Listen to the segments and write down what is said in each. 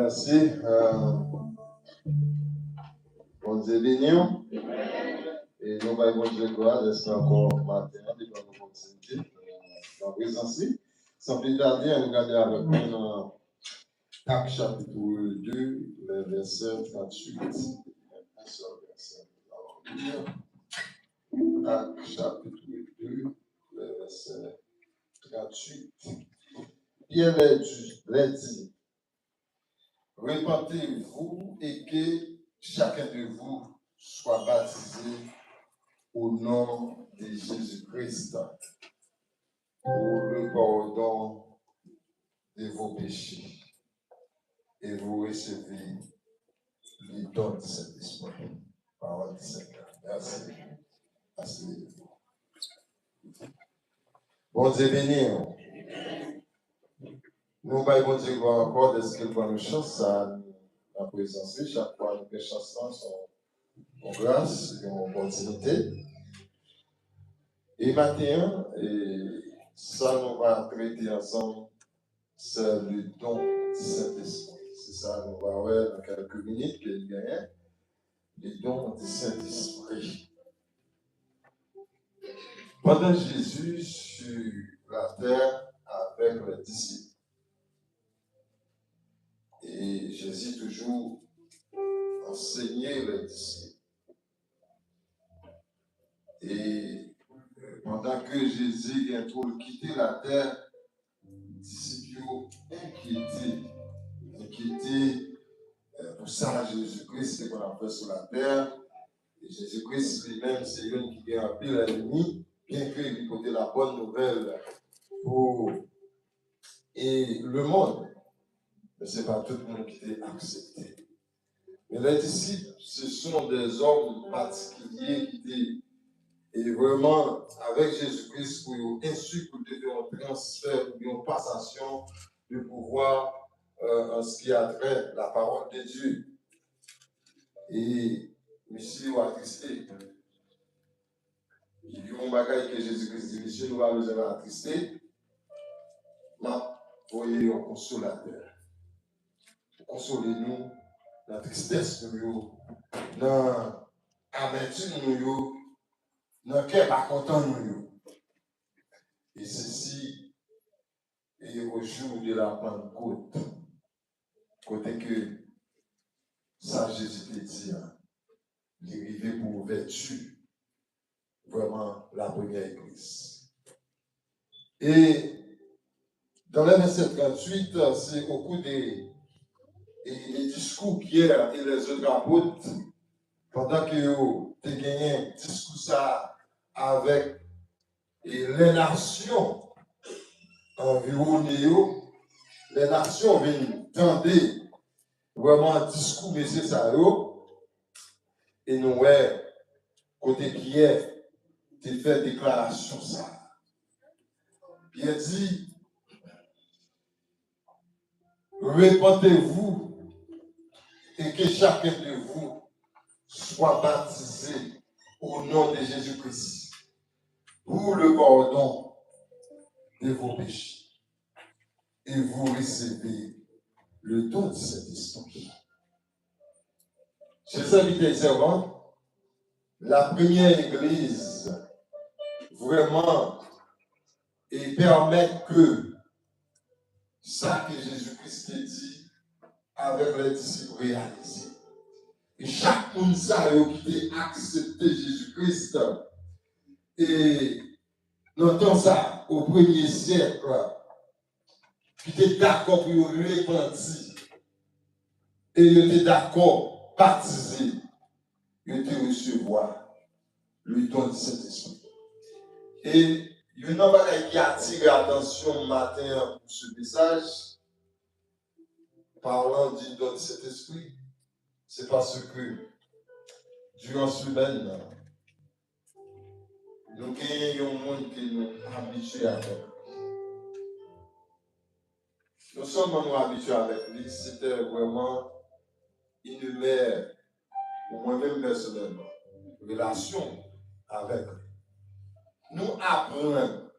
Merci. Bon Dieu béni. Et nous allons bon Dieu gloire d'être encore matin dans nos opportunités dans la présence. Sans plus tarder, on regarde avec nous dans Actes chapitre 2, le verset 38. Un seul verset. Actes chapitre 2, le verset 38. Pierre leur dit, répentez-vous et que chacun de vous soit baptisé au nom de Jésus-Christ pour le pardon de vos péchés et vous recevez les dons de cet esprit. Parole du Seigneur. Merci. Merci. Bon Dieu béni. Nous allons bon Dieu gloire encore de ce qu'il va nous chance à la présence. Chaque fois, nous avons chance en grâce et en opportunité. Et maintenant, ça nous va traiter ensemble, c'est le don du Saint-Esprit. C'est ça, nous va voir dans quelques minutes qu'il y a le don du Saint-Esprit. Pendant Jésus sur la terre avec les disciples, et Jésus toujours enseignait les disciples. Et pendant que Jésus a quitté la terre, les disciples inquiétés pour ça, Jésus-Christ, c'est qu'on a fait sur la terre. Et Jésus-Christ lui-même, c'est lui qui a appelé l'ennemi, bien qu'il portait la bonne nouvelle pour le monde. Mais ce n'est pas tout le monde qui l'a accepté. Mais les disciples, ce sont des hommes particuliers qui étaient et vraiment avec Jésus-Christ pour insulte, pour faire un transfert, pour une passation de pouvoir en ce qui a trait la parole de Dieu. Et monsieur a attristé. Il y a un bagage que Jésus-Christ dit, monsieur, nous allons nous attrister. Ma voyez un consolateur. Consolez-nous dans la tristesse de nous, dans l'amertume de nous, dans le cœur pas content de nous. Et ceci est au jour de la Pentecôte, côté que ça Jésus te dit, il est arrivé pour vertu, vraiment la première église. Et dans le verset 38, c'est au cours des discours Pierre et les autres apôtres, pendant que vous avez gagné un discours ça avec les nations environnées, les nations viennent tendre vraiment un discours nécessaire. Et nous, côté Pierre, tu fait déclaration ça. Pierre dit, répentez-vous et que chacun de vous soit baptisé au nom de Jésus-Christ pour le pardon de vos péchés. Et vous recevez le don de cet esprit. Chers amis et servants, la première église vraiment et permet que ça que Jésus-Christ a dit avec les disciples réalisé. Et chaque monde qui a accepté Jésus-Christ et dans temps ça au premier siècle qui était d'accord pour repentir et il était d'accord baptiser, il était recevoir le don de Saint-Esprit. Et il y a une chose qui attire l'attention matin pour ce message, parlant du don de Saint-Esprit, c'est parce que durant ce semaine, nous avons un monde qui nous habitués avec. Nous sommes habitués avec lui, c'était vraiment une mère, ou moi-même personnellement, relation avec lui. Nous apprenons,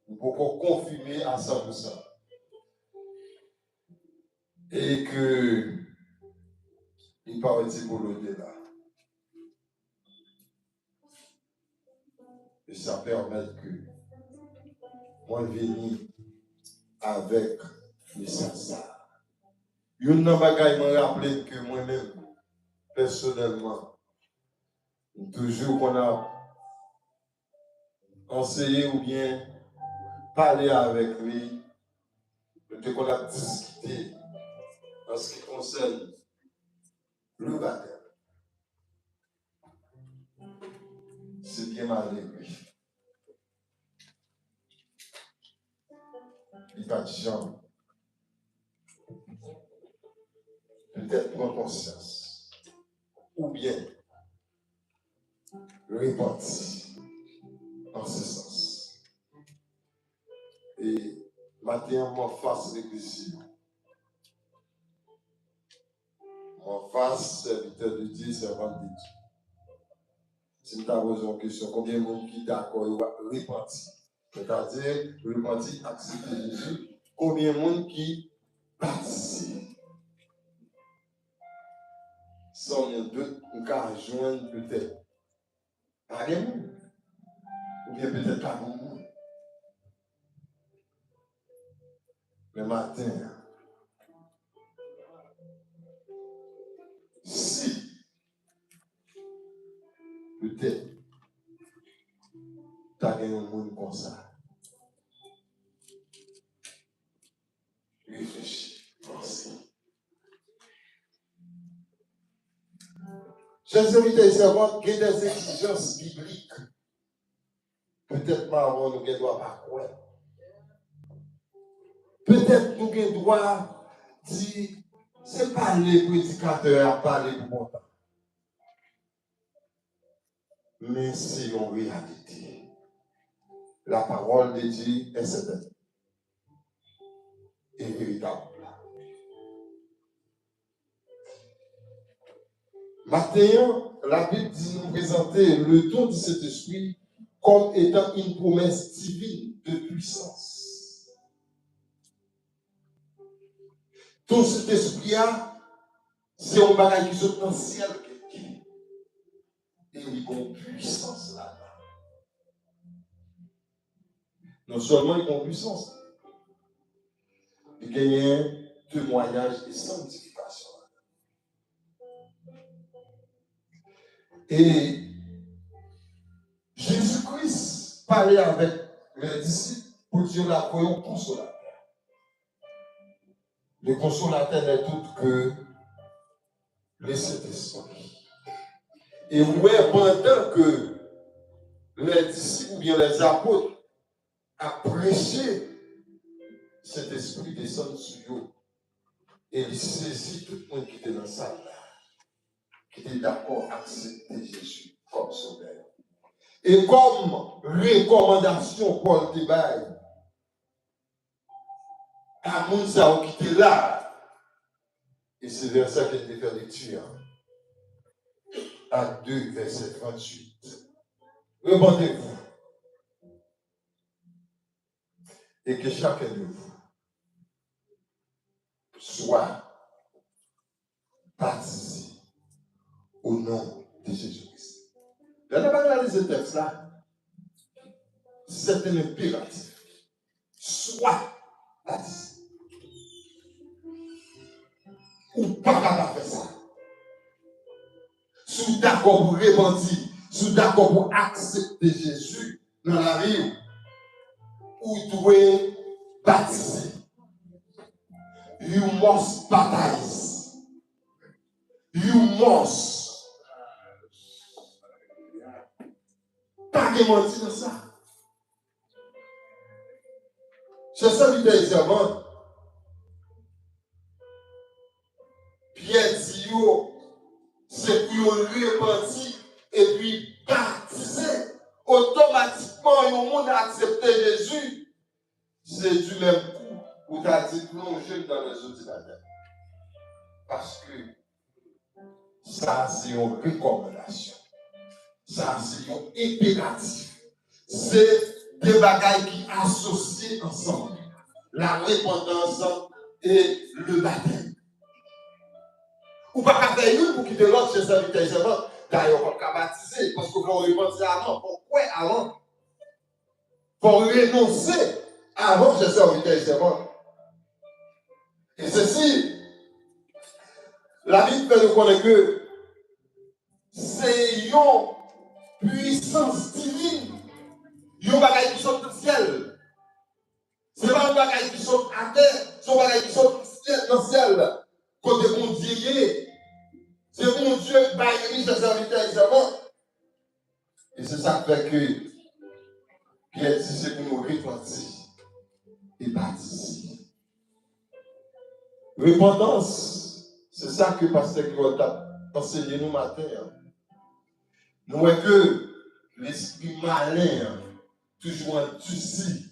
nous pouvons confirmer à 100%. et que il partit pour l'au-delà. Et ça permet que moi venir avec les ça. Une bagay m'a rappelé que moi-même, personnellement, toujours qu'on a enseigné ou bien parlé avec lui, qu'on a discuté en ce qui concerne le baptême. C'est bien malgré lui. Il n'a pas de jambe. Peut-être prendre conscience. Ou bien repentir en ce sens. Et maintenant, moi, face l'église. Moi, face serviteur de Dieu, servant de Dieu. Si nous avons posé une question, combien de monde qui est d'accord repentir? C'est-à-dire, repentir, accepter Jésus. Combien de monde qui participe? Sans nous deux, nous pouvons rejoindre peut-être. Pas de monde. Ou bien peut-être pas de monde. Le matin, si, peut-être, tu as gagné un monde comme ça. Réfléchis, pensez. Chers amis et servantes, il y a des exigences bibliques. Peut-être pas avant nous ne doit pas croire. Peut-être nous ne doit dire, c'est pas les prédicateurs à parler pour mon temps. Mais c'est en réalité. La parole de Dieu est certaine et véritable. Maintenant, la Bible dit nous présenter le don de cet esprit comme étant une promesse divine de puissance. Tout cet esprit-là, c'est un bagage qui se dans le ciel. Et il y a une puissance là. Non seulement il y a une puissance, il y a un témoignage et sanctification. Et Jésus-Christ parlait avec les disciples pour dire la croyance consolateur. Le consolateur n'est tout que le Saint-Esprit. Et ouais, pendant que les disciples ou bien les apôtres a prêché, cet esprit descend sur eux. Et il saisit tout le monde qui était dans la salle, qui était d'accord à accepter Jésus comme sauveur. Et comme recommandation pour le débat, à Mounsa qui était là, et c'est vers ça qu'il était fait lecture, à 2, verset 38. Répondez-vous. Et que chacun de vous soit baptisé au nom de Jésus-Christ. Vous n'avez pas réalisé ce texte-là? C'est un impératif. Soit baptisé. Ou pas capable de faire ça. Sous d'accord pour repentir, sous d'accord pour accepter Jésus dans la vie, ou doit baptiser. You must baptize. You must. Pas de mentir dans ça. C'est ça l'idée des servants. Pierre dit, c'est pour repentir et puis baptiser. Automatiquement, le monde a accepté Jésus. C'est du même coup où tu as dit plonger dans les eaux de la terre. Parce que ça, c'est une recommandation. Ça, c'est un impératif. C'est des bagailles qui associent ensemble la repentance et le baptême. Ou pas qu'à faire une pour quitter l'autre chez serviteur et servante. D'ailleurs, on va baptiser parce qu'il faut repentir avant. Pourquoi avant? Il faut renoncer avant chez serviteur et servante. Et ceci, la Bible fait nous connaître que c'est une puissance divine. Il y a un bagage qui sort du ciel. Ce n'est pas un bagage qui sort à terre, c'est un bagage qui sort dans le ciel. Côté mon Dieu, c'est mon Dieu qui va écrire ses serviteurs et servantes. Et c'est ça qui fait que Pierre dit c'est pour nous repentir et baptiser. Repentance, c'est ça que Pasteur Claude a enseigné nous matin. Nous voyons que l'esprit malin, toujours un souci,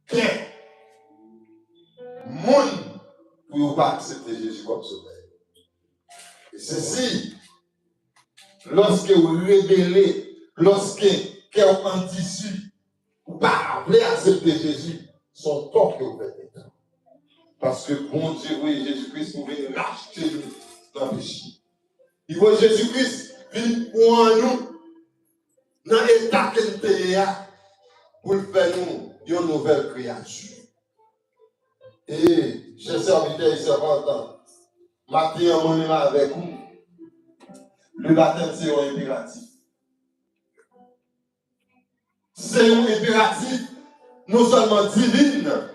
qu'un monde pour ne pas accepter Jésus comme sauveur. Et ceci, lorsque vous rébellez, lorsque vous en tissu, vous ne pas accepter Jésus, son temps que vous faites. Parce que bon Dieu, oui, Jésus-Christ, vous venez racheter dans le péché. Il faut Jésus-Christ venir pour nous, dans l'état qu'il était, pour faire nous une nouvelle créature. Et, chers serviteurs et servantes, maintenant, on est avec vous. Le baptême, c'est un impératif. C'est un impératif, non seulement divin,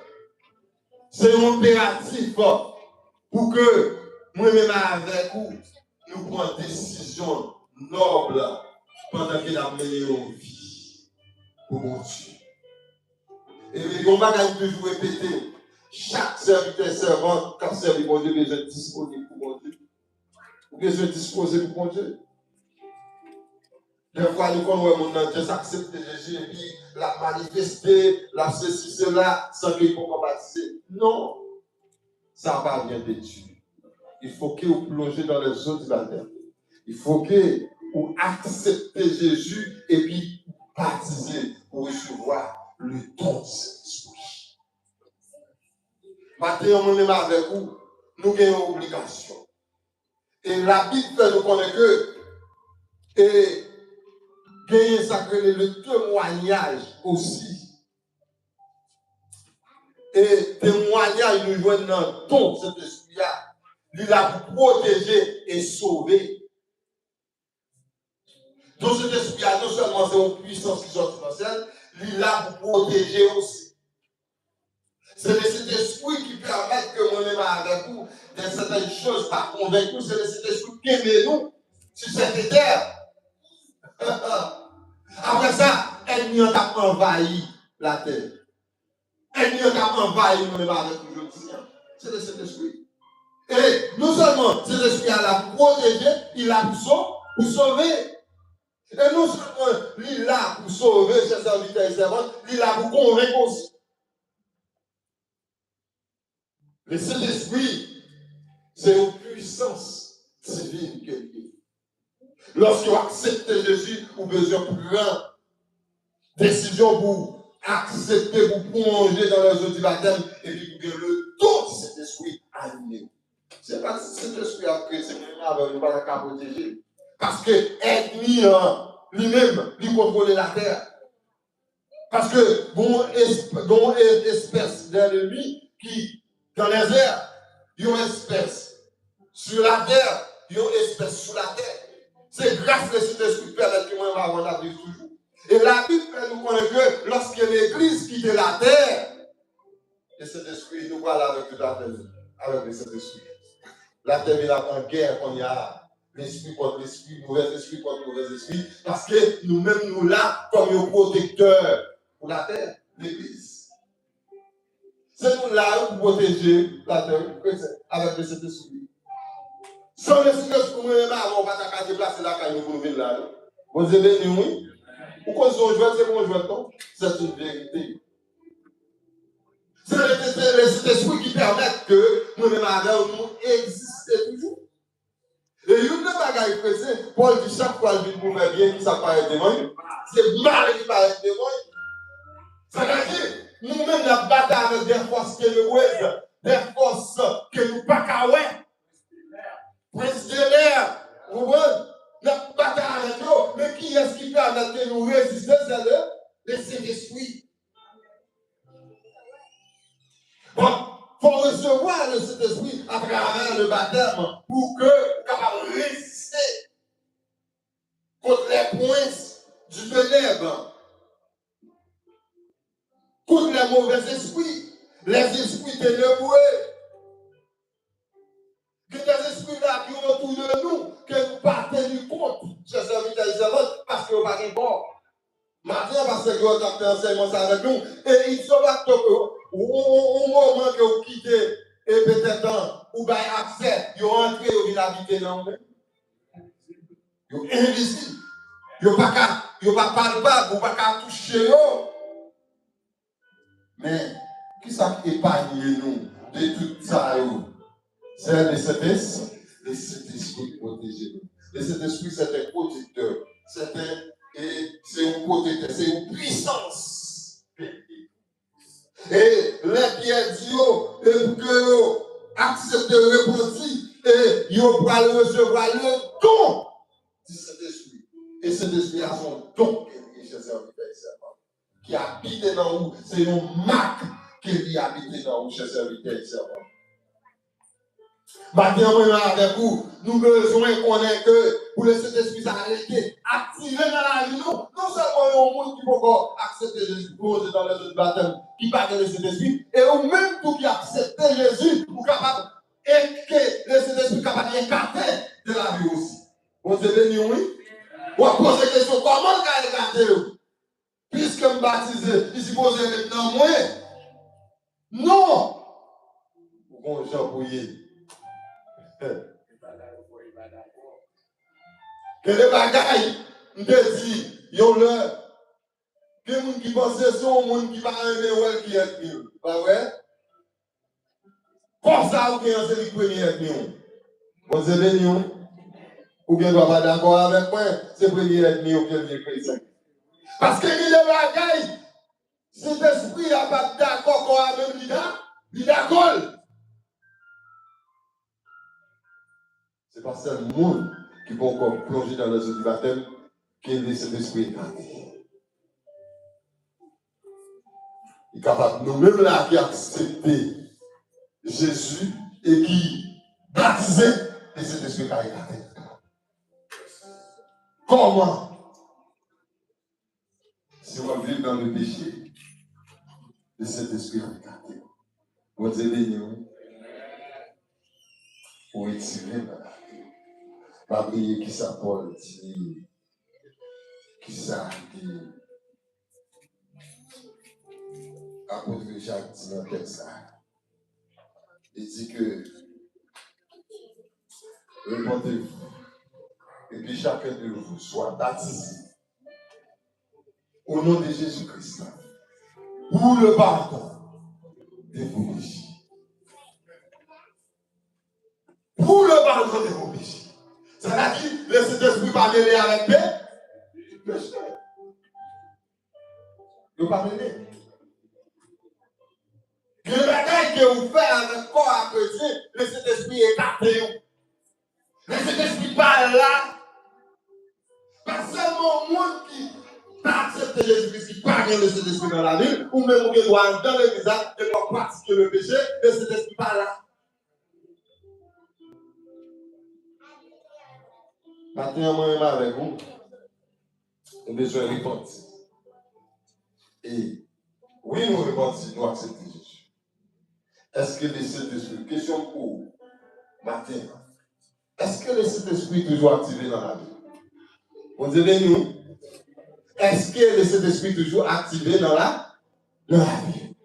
c'est un impératif pour que moi-même avec vous, nous prenions des décisions nobles pendant qu'il a mené nos vies pour mon Dieu. Et on va toujours répéter, chaque serviteur servant, quand servi mon Dieu, besoin de disponible pour mon Dieu. Ou besoin de disposer pour mon Dieu. Des fois, nous connaissons mon Dieu, s'accepter Jésus et puis la manifester, la ceci, cela, sans qu'il faut baptiser. Non, ça ne va pas bien de Dieu. Il faut que vous plongez dans les eaux de la terre. Il faut que vous acceptez Jésus et puis baptiser pour recevoir le don de Saint-Esprit. Maintenant, on est avec vous. Nous avons une obligation. Et la Bible fait nous connaître que et gagner ça que le témoignage aussi. Et témoignage nous joignent dans ton cet esprit-là. Il a pour protéger et sauver. Donc cet esprit-là, non seulement c'est une puissance qui sort du ciel, il a pour protéger aussi. C'est cet esprit qui permet que moi-même avec vous, de certaines choses pas convaincus, c'est cet esprit qui aime nous sur cette terre. Après ça, ennemi a envahi la terre. Ennemi a envahi nous-mêmes avec nous aujourd'hui. C'est de cet esprit. Et non seulement cet esprit a pour protéger, il a pour sauver. Et non seulement il est là pour sauver ses serviteurs et servantes, il est là pour convaincre aussi. Mais cet esprit, c'est une puissance divine qu'il est. Lorsque vous acceptez Jésus, vous avez besoin de prendre décision pour accepter, pour plonger dans les eaux du baptême, et puis vous avez le don de cet esprit animé. Ce n'est pas cet esprit après, c'est même avec nous, pas qu'à protéger. Parce que ennemi lui-même, lui contrôle la terre. Parce que bon espèce d'ennemi qui, dans les airs, il y a une espèce sur la terre, il y a une espèce sous la terre. C'est grâce à cet esprit permet que moi, je vais avoir toujours. Et la Bible fait nous connaître que lorsque l'Église quitte la terre, et cet esprit nous parle avec tout à fait, avec cet esprit. La terre est en guerre, on y a l'esprit contre l'esprit, mauvais esprit contre mauvais esprit, parce que nous-mêmes, nous là, comme un protecteur pour la terre, l'Église. C'est nous là pour protéger la terre avec cet esprit. Sans l'esprit, pour nous-mêmes, on va pas déplacer la caille pour nous venir là. Vous avez dit oui? Pourquoi ils ont joué, c'est bon jouer non? C'est une vérité. C'est cet esprit qui permet que nous-mêmes, nous existons toujours. Et une bagaille précise, Paul dit chaque fois qu'il vous fait bien, qui s'apparaît devant lui. C'est mal qui paraît devant lui. Ça veut dire, nous-mêmes, la bataille avec des forces ténébreuses, des forces que nous ne pouvons pas. à travers le baptême pour que capable de résister contre les points du ténèbre, contre les mauvais esprits, les esprits ténébreux, que des esprits là qui sont autour de nous, que nous ne pas tenu compte, chers serviteurs et servantes, parce qu'ils n'ont pas de bord. Maintenant, parce que vous avez fait enseignement ça avec nous, et ils sont là au moment que vous quittez, et peut-être, vous avez accès, vous rentrez, vous venez habiter dans vous. Vous êtes invisible. Vous ne pas parler, vous ne pas toucher. Mais, qui ça qui épargne nous de tout ça? C'est le Saint-Esprit. Le Saint-Esprit protège nous. Le Saint-Esprit, c'est un protecteur. C'est un protecteur. C'est une puissance. Et les pierres disent que vous acceptez le repentir et vous allez recevoir le don du Saint-Esprit. Et cet esprit a son don qui habite dans vous. C'est une marque qui habite dans vous, chers serviteurs et servantes. Maintenant, avec vous, nous avons besoin de connaître que pour le Saint-Esprit, ça a été activé dans la vie. Non seulement il y a un monde qui peut accepter Jésus, poser dans les autres baptêmes, qui parle de le Saint-Esprit, et ou même tout qui accepte Jésus, pour capable, et que le Saint-Esprit est capable d'écarter de la vie aussi. Vous êtes béni, oui? On va poser la question, comment il a écarté? Puisque me baptisé, il suppose maintenant moi. Non! Bon, Jean Bouillet. Que les bagailles, on te dit, yon le, que les gens qui pensent que c'est un monde qui va aimer qui est mieux. Pas vrai? Comme ça, ou bien c'est le premier mieux. Vous êtes béni, ou bien vous pas d'accord avec moi, c'est le premier mieux que le chrétien. Parce que les bagailles, cet esprit n'a pas d'accord avec l'IDA, il d'accord. C'est pas seul le monde qui peut encore plonger dans les eaux du baptême qui est cet esprit. Il est capable, nous-mêmes là, qui accepter Jésus et qui baptisait, et cet esprit a écarté. Comment? Si on vit dans le péché, et cet esprit a écarté. Vous êtes bénis, pour retirer dans la vie. Pas prier qui ça Paul dit, qui ça dit. Apôtre Jacques dit dans le texte là. Il dit que répondez-vous et puis chacun de vous soit baptisé au nom de Jésus-Christ pour le pardon de vos péchés. Pour le pardon de vos péchés. Ça veut dire que le Saint-Esprit pas mêlé avec péché. Il ne pas mêlé. Le bagaille que vous faites avec corps à chrétien, le Saint-Esprit est écarté. Le Saint-Esprit pas là. Pas seulement le monde qui accepte Jésus-Christ, qui parle le Saint-Esprit dans la vie, ou même qui doit dans l'église et doit pratiquer le péché, le Saint-Esprit pas là. Maintenant, moi-même avec vous, on a besoin de repentir. Et oui, nous repentons, nous acceptons Jésus. Est-ce que le Saint-Esprit, question pour matin, est-ce que le Saint-Esprit est toujours activé dans la vie? On dirait nous, est-ce que le Saint-Esprit est toujours activé dans la vie?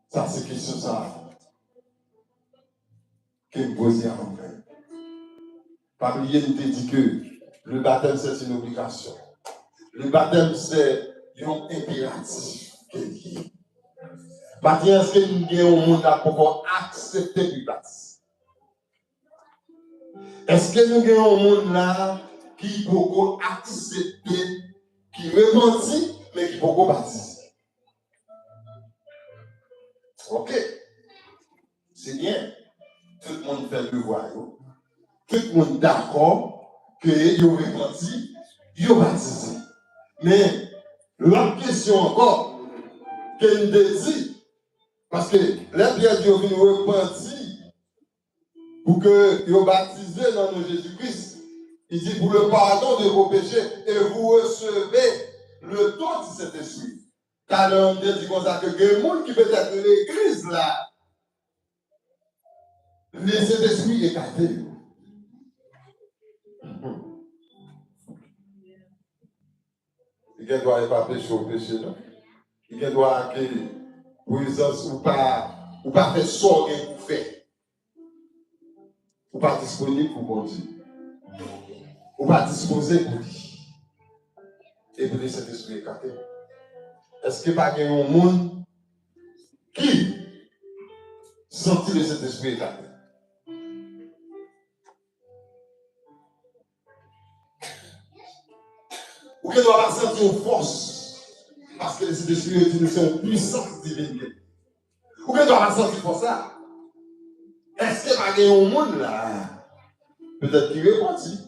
Ça, c'est question ça. Que vous posez à vous-même. Pas oublier de dire que le baptême, c'est une obligation. Le baptême, c'est un impératif. Maintenant, est-ce que nous avons un monde pour accepter le baptême? Est-ce que nous avons un monde là qui peut accepter, qui repentit, mais qui peut baptiser? Ok. C'est bien. Tout le monde fait le voir. Tout le monde d'accord que vous repenti, vous baptisé. Mais l'autre question encore, que nous dit, parce que les pierres qui ont repenti, pour que vous baptisez dans le Jésus-Christ. Il dit pour le pardon de vos péchés et vous recevez le don de cet esprit. Car on dit comme ça que les gens qui peut être l'église là, cet esprit est gâté. Il ne doit pas pécher au péché, non. Il ne doit accueillir présence ou pas faire sort pour faire. Ou pas disponible pour bon Dieu. Ou pas disposé pour lui. Et pour cet esprit écarté. Est-ce qu'il n'y a pas un monde qui sentit de cet esprit écarté? Ou qu'il ne doit pas sentir une force parce que cet esprit est une puissance divine. Ou qu'il ne doit pas sentir pour ça? Est-ce qu'il n'y a pas un monde là? Peut-être qui repentit,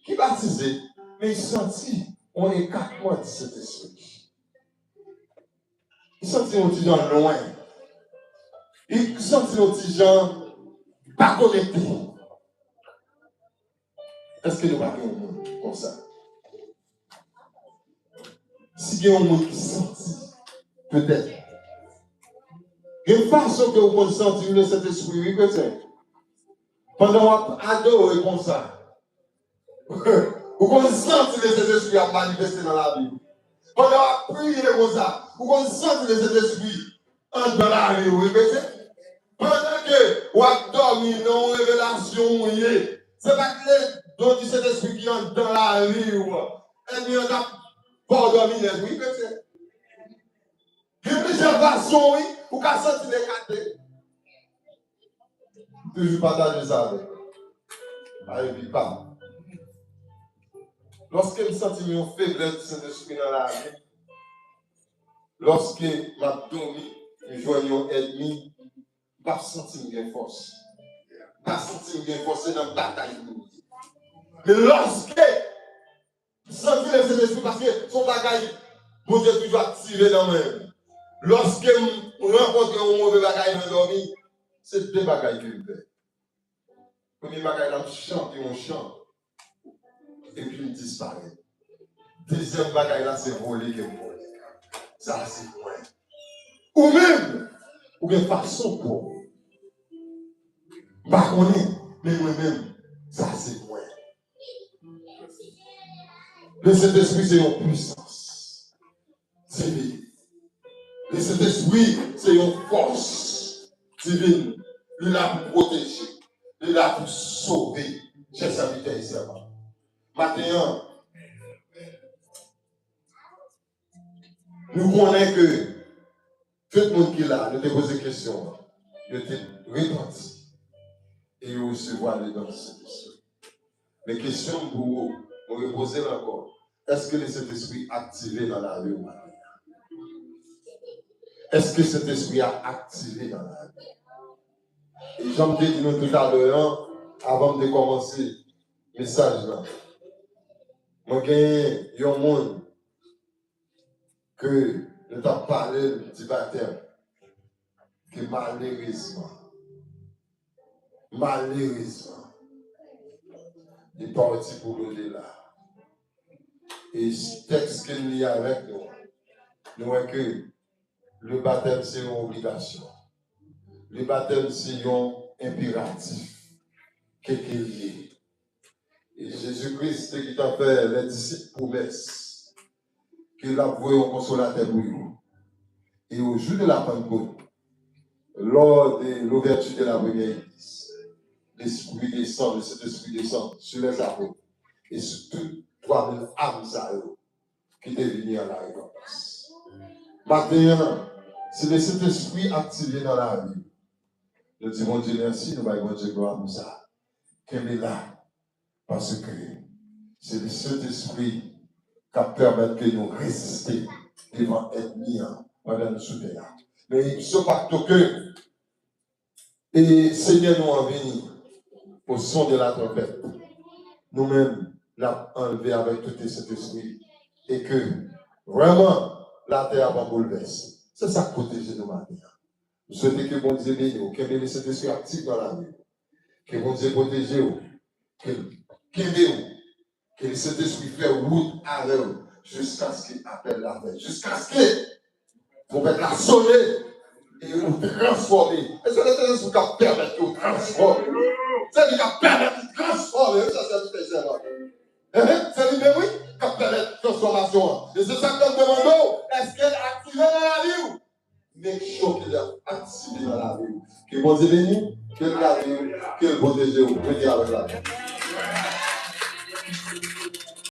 qui baptisé, mais il sentit on est 4 mois de cet esprit. Il sentit un petit gens loin. Il sentit un petit gens pas connectés. Est-ce que nous avons un monde comme ça? Si il y a un monde qui sentit, peut-être. Il y a une façon que vous pouvez sentir de cet esprit, oui, peut-être. Pendant qu'on adore comme ça, vous pouvez sentir de cet esprit à manifester dans la vie. Pendant qu'on prie comme ça, vous pouvez sentir de cet esprit entre dans la vie, oui, peut-être. Pendant que vous avez dormi dans une révélation, c'est pas que les dons de cet esprit qui entrent dans la vie, et bien on a pas dormi, oui, peut-être. Il y a plusieurs façons, oui, pour qu'à sentir les quatre. Toujours partager ça avec vous. N'arrive pas. Lorsque je sens une faiblesse de cet esprit dans la vie, lorsque m'a dormi, je joins un ennemi, je ne pas sentir une force. Je ne pas sentir une force dans la bataille. Mais lorsque je sens cet esprit, parce que son bagage, mon Dieu, toujours activé dans moi. Lorsque je rencontre un mauvais bagage dans dormi, c'est deux bagages que je fais. Le premier bagage, je chante et on chante. Et puis il disparaît. Deuxième bagage là, c'est voler que voler. Ça, c'est moi. Ou même, ou bien façon pour. Pas qu'on est, mais moi-même, ça, c'est moi. Le Saint-Esprit, c'est une puissance divine. Le Saint-Esprit, c'est une force divine. Il est là pour protéger. Il est là pour sauver. Chers serviteurs et servantes. Maintenant, nous connaissons que tout le monde qui est là, nous te pose des questions, nous te répondre et recevoir les dons de cet esprit. Les questions pour vous reposer encore. Est-ce que cet esprit est activé dans la vie ou pas? Est-ce que cet esprit a activé dans la vie? Et j'en ai dit tout à l'heure, avant de commencer le message là. Moi, il y a un monde que nous avons parlé du baptême, que malheureusement, il est parti pour l'au-delà. Et ce texte qu'il lit avec nous, nous voyons que le baptême c'est une obligation. Le baptême c'est un impératif, quelque lié. Et Jésus-Christ qui t'a fait les disciples promesses, qu'il a voué un consolateur pour nous. Et au jour de la Pentecôte, lors de l'ouverture de la première église, l'Esprit descend, le Saint-Esprit descend sur les apôtres et sur toutes 3000 âmes qui étaient venues à la récompense. Maintenant, c'est le Saint-Esprit activé dans la vie. Nous disons Dieu merci, nous allons Dieu gloire pour ça. Qu'elle est là, parce que c'est le Saint-Esprit qui permet que nous résister devant l'ennemi pendant le souterrain. Mais il se passe que et Seigneur nous en venir au son de la trompette. Nous-mêmes, l'avons enlevé avec tout cet esprit. Et que vraiment, la terre va bouleverser. C'est ça qui protège nos mains. Nous souhaitons que bon Dieu bénisse, que cet esprit actif dans la vie. Que bon Dieu protège vous. Que vous. Que le Saint-Esprit fait route à l'heure jusqu'à ce qu'il appelle la veille. Jusqu'à ce que vous faites la sonner et vous transformer. Est-ce que l'Éternel vous permettre de vous transformer? C'est lui qui permet de transformer. Ça, c'est tout excellent. C'est lui-même, oui, qui permet la transformation. Et c'est ça que nous demandons. Est-ce qu'elle est activée dans la vie? Make sure qu'elle est activée dans la vie. Que bon Dieu bénisse, qu'elle la vie, qu'elle protège vous. Venez avec la vie.